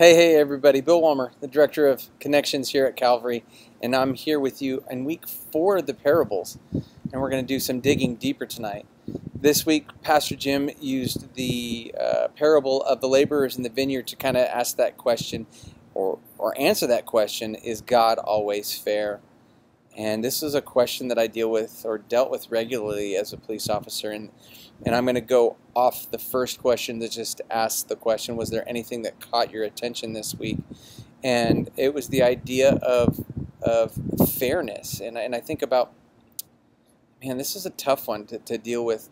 Hey everybody, Bill Walmer, the Director of Connections here at Calvary, and I'm here with you in week 4 of the parables, and we're going to do some digging deeper tonight. This week, Pastor Jim used the parable of the laborers in the vineyard to kind of ask that question, or answer that question, is God always fair? And this is a question that I deal with or dealt with regularly as a police officer, and I'm going to go off the first question that just asked the question, was there anything that caught your attention this week? And it was the idea of fairness. And I think about, man, this is a tough one to deal with.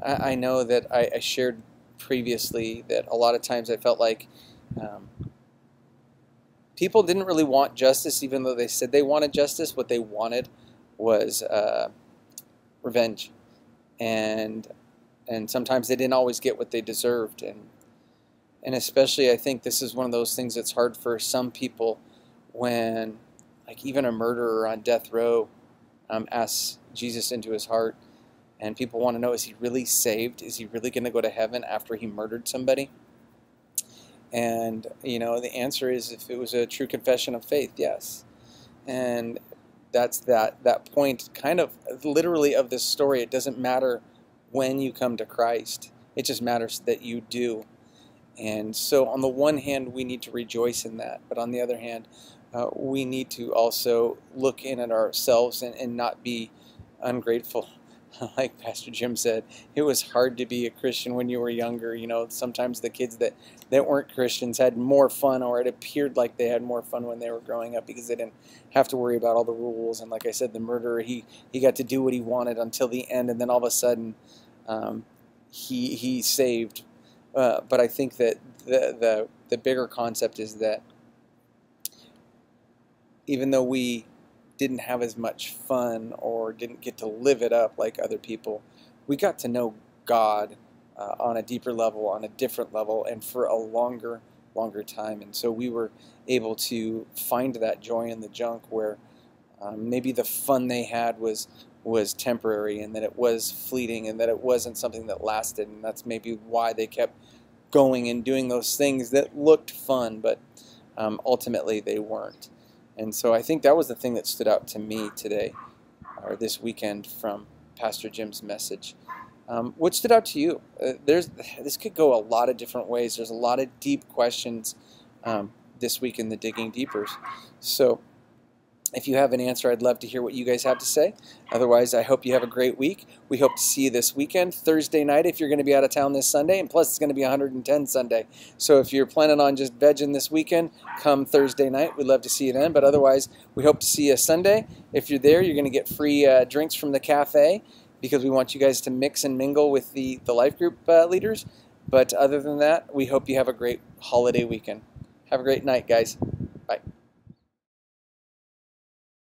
I know that I shared previously that a lot of times I felt like people didn't really want justice, even though they said they wanted justice. What they wanted was revenge. And sometimes they didn't always get what they deserved. And especially I think this is one of those things that's hard for some people when, like, even a murderer on death row asks Jesus into his heart, and people want to know, is he really saved? Is he really going to go to heaven after he murdered somebody? And, you know, the answer is, if it was a true confession of faith, yes. And that's that point kind of literally of this story. It doesn't matter when you come to Christ. It just matters that you do. And so on the one hand, we need to rejoice in that. But on the other hand, we need to also look in at ourselves and not be ungrateful. Like Pastor Jim said, it was hard to be a Christian when you were younger. You know, sometimes the kids that weren't Christians had more fun, or it appeared like they had more fun when they were growing up because they didn't have to worry about all the rules. And like I said, the murderer, he got to do what he wanted until the end, and then all of a sudden he saved. But I think that the bigger concept is that even though we didn't have as much fun or didn't get to live it up like other people, we got to know God on a deeper level, on a different level, and for a longer time. And so we were able to find that joy in the junk, where maybe the fun they had was temporary, and that it was fleeting, and that it wasn't something that lasted. And that's maybe why they kept going and doing those things that looked fun, but ultimately they weren't. And so I think that was the thing that stood out to me today, or this weekend, from Pastor Jim's message. What stood out to you? This could go a lot of different ways. There's a lot of deep questions this week in the Digging Deepers. So if you have an answer, I'd love to hear what you guys have to say. Otherwise, I hope you have a great week. We hope to see you this weekend, Thursday night, if you're going to be out of town this Sunday. And plus, it's going to be 110 Sunday. So if you're planning on just vegging this weekend, come Thursday night. We'd love to see you then. But otherwise, we hope to see you Sunday. If you're there, you're going to get free drinks from the cafe, because we want you guys to mix and mingle with the life group leaders. But other than that, we hope you have a great holiday weekend. Have a great night, guys.